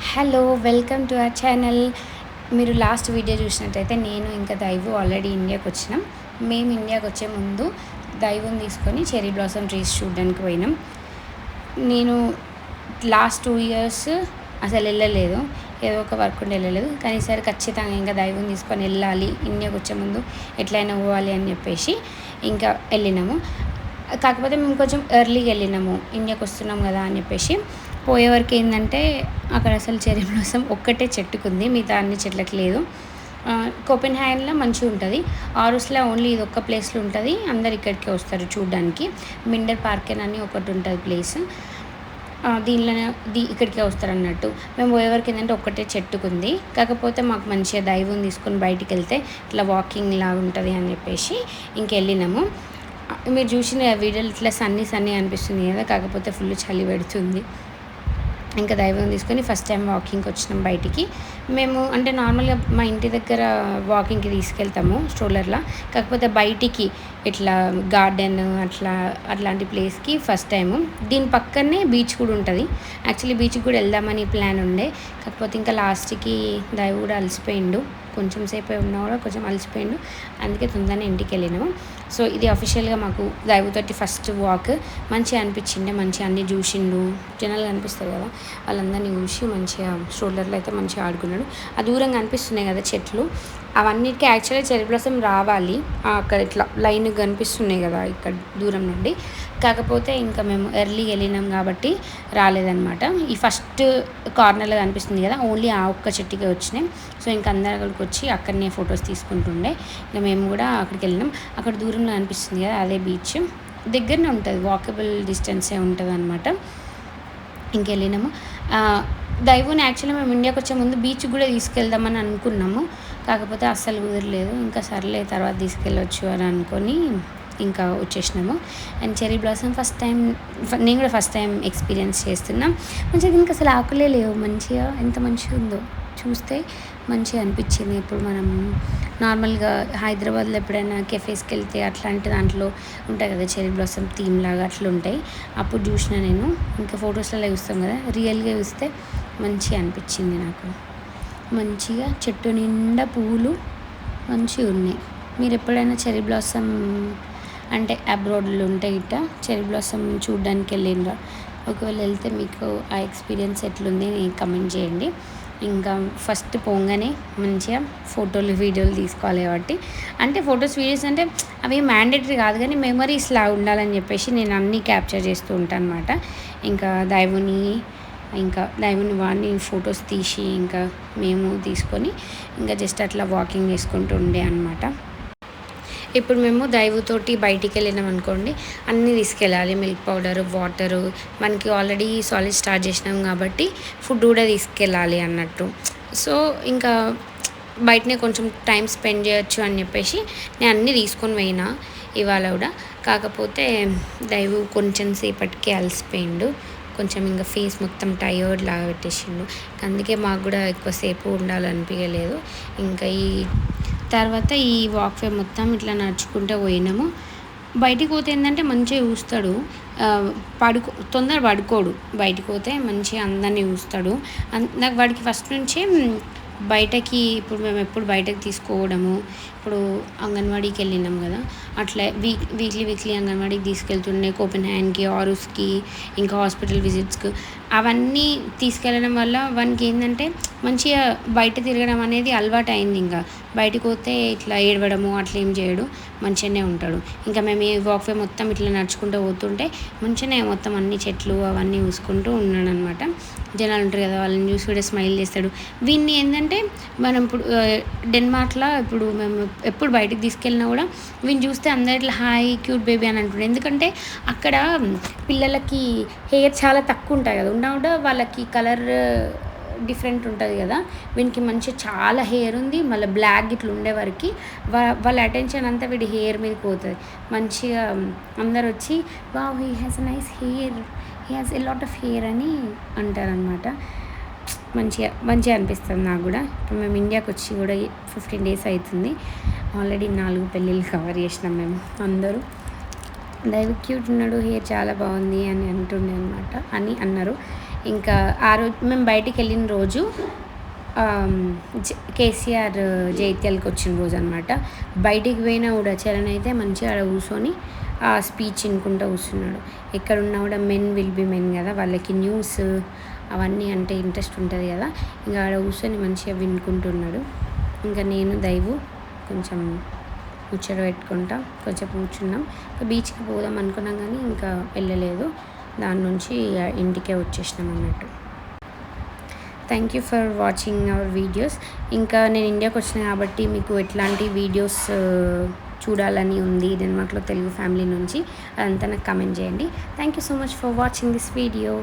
Hello welcome to our channel. మీరు last video చూసినట్టయితే నేను ఇంకా దైవు ఆల్రెడీ ఇండియాకి వచ్చినాం. మేము ఇండియాకి వచ్చే ముందు దైవుని తీసుకొని చెర్రీ బ్లాసమ్ ట్రీస్ చూడడానికి పోయినాం. నేను లాస్ట్ 2 years అసలు వెళ్ళలేదు, ఏదో ఒక వర్క్ ఉండి వెళ్ళలేదు. కానీ ఈసారి ఖచ్చితంగా ఇంకా దైవుని తీసుకొని వెళ్ళాలి, ఇండియాకి వచ్చే ముందు ఎట్లయినా పోవాలి అని చెప్పేసి ఇంకా వెళ్ళినాము. కాకపోతే మేము కొంచెం ఎర్లీగా వెళ్ళినాము, ఇండియాకి వస్తున్నాం కదా అని చెప్పేసి. పోయేవరకు ఏంటంటే అక్కడ అసలు చెర్రీ బ్లాసమ్ ఒక్కటే చెట్టుకుంది, మిగతా అన్ని చెట్లకి లేదు. కోపెన్హాగన్లో మంచిగా ఉంటుంది, ఆరుస్లో ఓన్లీ ఇది ఒక్క ప్లేస్లో ఉంటుంది. అందరు ఇక్కడికే వస్తారు చూడడానికి. మిండర్ పార్కెన్ అని ఒకటి ఉంటుంది ప్లేస్, దీనిలోనే ఇక్కడికే వస్తారు అన్నట్టు. మేము పోయేవరకు ఏంటంటే ఒక్కటే చెట్టుకుంది. కాకపోతే మాకు మంచిగా దైవం తీసుకొని బయటికి వెళ్తే ఇట్లా వాకింగ్ లాగా ఉంటుంది అని చెప్పేసి ఇంకెళ్ళినాము. మీరు చూసిన వీడియోలు ఇట్లా సన్నీ అనిపిస్తుంది కదా, కాకపోతే ఫుల్ చలి పెడుతుంది. ఇంకా దైవం తీసుకొని ఫస్ట్ టైం వాకింగ్కి వచ్చినాం బయటికి. మేము అంటే నార్మల్గా మా ఇంటి దగ్గర వాకింగ్కి తీసుకెళ్తాము స్ట్రోలర్లో, కాకపోతే బయటికి ఇట్లా గార్డెన్ అట్లాంటి ప్లేస్కి ఫస్ట్ టైము. దీని పక్కనే బీచ్ కూడా ఉంటుంది. యాక్చువల్లీ బీచ్కి కూడా వెళ్దామని ప్లాన్ ఉండే, కాకపోతే ఇంకా లాస్ట్కి దైవ కూడా అలసిపోయిండు, కొంచెం సేపు ఉన్నా కూడా కొంచెం అలసిపోయిండు, అందుకే తొందరనే ఇంటికి వెళ్ళినాము. సో ఇది అఫీషియల్గా మాకు దైవతోటి ఫస్ట్ వాక్. మంచిగా అనిపించిండే, మంచిగా అన్నీ చూసిండు. జనాలు కనిపిస్తారు కదా, వాళ్ళందరినీ చూసి మంచిగా స్ట్రోలర్లో అయితే మంచిగా ఆడుకున్నాడు. ఆ దూరంగా కనిపిస్తున్నాయి కదా చెట్లు, అవన్నిటికీ యాక్చువల్గా చెర్రీ బ్లాసమ్ రావాలి. అక్కడ ఇట్లా లైన్ కనిపిస్తున్నాయి కదా ఇక్కడ దూరం నుండి, కాకపోతే ఇంకా మేము ఎర్లీగా వెళ్ళినాం కాబట్టి రాలేదన్నమాట. ఈ ఫస్ట్ కార్నర్లో కనిపిస్తుంది కదా, ఓన్లీ ఆ ఒక్క చెట్టుకే వచ్చినాయి. సో ఇంకా అందరు అక్కడికి వచ్చి అక్కడనే ఫొటోస్ తీసుకుంటుండే. ఇంకా మేము కూడా అక్కడికి వెళ్ళినాం. అక్కడ దూరంలో కనిపిస్తుంది కదా, అదే బీచ్, దగ్గరనే ఉంటుంది, వాకబుల్ డిస్టెన్సే ఉంటుంది అనమాట. ఇంకెళ్ళినాము. దైవుని యాక్చువల్లీ మేము ఇండియాకి వచ్చే ముందు బీచ్కి కూడా తీసుకెళ్దామని అనుకున్నాము, కాకపోతే అస్సలు కుదరలేదు. ఇంకా సర్లే తర్వాత తీసుకెళ్ళొచ్చు అని అనుకొని ఇంకా వచ్చేసినాము. అండ్ చెర్రీ బ్లాసమ్ నేను కూడా ఫస్ట్ టైం ఎక్స్పీరియన్స్ చేస్తున్నాం. మంచిగా ఇంకా అసలు ఆకులే లేవు, మంచిగా ఎంత మంచిగా ఉందో చూస్తే మంచిగా అనిపించింది. ఇప్పుడు మనం నార్మల్గా హైదరాబాద్లో ఎప్పుడైనా కెఫేస్కి వెళ్తే అట్లాంటి దాంట్లో ఉంటాయి కదా చెర్రీ బ్లాసమ్ థీమ్ లాగా, అట్లా ఉంటాయి. అప్పుడు చూసిన నేను, ఇంకా ఫొటోస్లలో చూస్తాం కదా, రియల్గా చూస్తే మంచిగా అనిపించింది నాకు. మంచిగా చెట్టు నిండా పువ్వులు మంచిగా ఉన్నాయి. మీరు ఎప్పుడైనా చెర్రీ బ్లాసమ్ అంటే అబ్రాడ్లో ఉంటాయి ఇట్ట చెర్రీ బ్లాసమ్ చూడడానికి వెళ్ళిండ్రా? ఒకవేళ వెళ్తే మీకు ఆ ఎక్స్పీరియన్స్ ఎట్లుంది కమెంట్ చేయండి. ఇంకా ఫస్ట్ పోగానే మంచిగా ఫోటోలు వీడియోలు తీసుకోవాలి కాబట్టి, అంటే ఫొటోస్ వీడియోస్ అంటే అవి మ్యాండేటరీ కాదు కానీ మెమరీస్లా ఉండాలని చెప్పేసి నేను అన్నీ క్యాప్చర్ చేస్తూ ఉంటాను అనమాట. ఇంకా దైవుని వాడిని ఫొటోస్ తీసి ఇంకా మేము తీసుకొని ఇంకా జస్ట్ అట్లా వాకింగ్ చేసుకుంటూ ఉండే అనమాట. ఇప్పుడు మేము దైవుతోటి బయటికి వెళ్ళినాం అనుకోండి, అన్నీ తీసుకెళ్ళాలి, మిల్క్ పౌడరు, వాటరు, మనకి ఆల్రెడీ సాలిడ్ స్టార్ట్ చేసినాం కాబట్టి ఫుడ్ కూడా తీసుకెళ్ళాలి అన్నట్టు. సో ఇంకా బయటనే కొంచెం టైం స్పెండ్ చేయొచ్చు అని చెప్పేసి నేను అన్నీ తీసుకొని పోయినా ఇవాళ కూడా. కాకపోతే దైవు కొంచెం సేపటికే అలసిపోయిండు, కొంచెం ఇంకా ఫేస్ మొత్తం టైర్డ్ లాగా పెట్టేసిండు. అందుకే మాకు కూడా ఎక్కువసేపు ఉండాలనిపించలేదు. ఇంకా తర్వాత ఈ వాక్వే మొత్తం ఇట్లా నడుచుకుంటూ పోయినాము. బయటికి పోతే ఏంటంటే మంచిగా చూస్తాడు, తొందర పడుకోడు. బయటికి పోతే మంచిగా అందరినీ చూస్తాడు. నాకు వాడికి ఫస్ట్ నుంచే బయటకి, ఇప్పుడు మేము ఎప్పుడు బయటకు తీసుకోవడము, ఇప్పుడు అంగన్వాడీకి వెళ్ళినాం కదా, అట్లా వీక్లీ అంగన్వాడీకి తీసుకెళ్తుండే, కోపెన్హాగన్కి, ఆరుస్కి, ఇంకా హాస్పిటల్ విజిట్స్కి, అవన్నీ తీసుకెళ్ళడం వల్ల వానికి ఏంటంటే మంచిగా బయట తిరగడం అనేది అలవాటు అయింది. ఇంకా బయటకు పోతే ఇట్లా ఏడవడము అట్లా ఏం చేయడు, మంచిగానే ఉంటాడు. ఇంకా మేము ఈ వాక్వే మొత్తం ఇట్లా నడుచుకుంటూ పోతుంటే మంచిగానే మొత్తం అన్ని చెట్లు అవన్నీ చూసుకుంటూ ఉన్నాడు అనమాట. జనాలు ఉంటారు కదా, వాళ్ళని చూసి కూడా స్మైల్ చేస్తాడు. వీన్ని ఏంటంటే మనం ఇప్పుడు డెన్మార్క్లో ఇప్పుడు మేము ఎప్పుడు బయటకు తీసుకెళ్ళినా కూడా వీళ్ళు చూస్తే అందరు ఇట్లా హాయ్ క్యూట్ బేబీ అని అంటుండే. ఎందుకంటే అక్కడ పిల్లలకి హెయిర్ చాలా తక్కువ ఉంటాయి కదా, ఉన్నా కూడా వాళ్ళకి కలర్ డిఫరెంట్ ఉంటుంది కదా, వీనికి మంచిగా చాలా హెయిర్ ఉంది, మళ్ళీ బ్లాక్ ఇట్లా ఉండేవరకు వాళ్ళ అటెన్షన్ అంతా వీడి హెయిర్ మీదకి పోతుంది. మంచిగా అందరు వచ్చి wow he has a nice hair, he has a lot of hair అని అంటారనమాట. మంచిగా అనిపిస్తుంది నాకు కూడా. ఇప్పుడు మేము ఇండియాకి వచ్చి కూడా 15 days అవుతుంది. ఆల్రెడీ 4 పెళ్ళిళ్ళు కవర్ చేసినాం మేము. అందరూ దైవ క్యూట్ ఉన్నాడు, హెయిర్ చాలా బాగుంది అని అంటుండే అనమాట అని అన్నారు. ఇంకా ఆ రోజు మేము బయటికి వెళ్ళిన రోజు కేసీఆర్ జైత్యాలకు వచ్చిన రోజు అనమాట. బయటికి పోయినా కూడా చరణ్ అయితే మంచిగా ఆడ కూర్చొని ఆ స్పీచ్ వినుకుంటూ కూర్చున్నాడు. ఎక్కడున్నా కూడా మెన్ విల్ బి మెన్ కదా, వాళ్ళకి న్యూస్ అవన్నీ అంటే ఇంట్రెస్ట్ ఉంటుంది కదా, ఇంకా ఆడ కూర్చొని మంచిగా వినుకుంటున్నాడు. ఇంకా నేను దైవు కొంచెం ముచ్చట పెట్టుకుంటా కొంచెం కూర్చున్నాం. బీచ్కి పోదాం అనుకున్నాం కానీ ఇంకా వెళ్ళలేదు, దాని నుంచి ఇంటికే వచ్చేసినాం అన్నట్టు. Thank you for watching our videos. ఇంకా నేను ఇండియాకి వచ్చిన కాబట్టి మీకు ఎట్లాంటి వీడియోస్ చూడాలని ఉంది డెన్మార్క్లో తెలుగు ఫ్యామిలీ నుంచి, అదంతా నాకు కమెంట్ చేయండి. Thank you so much for watching this video.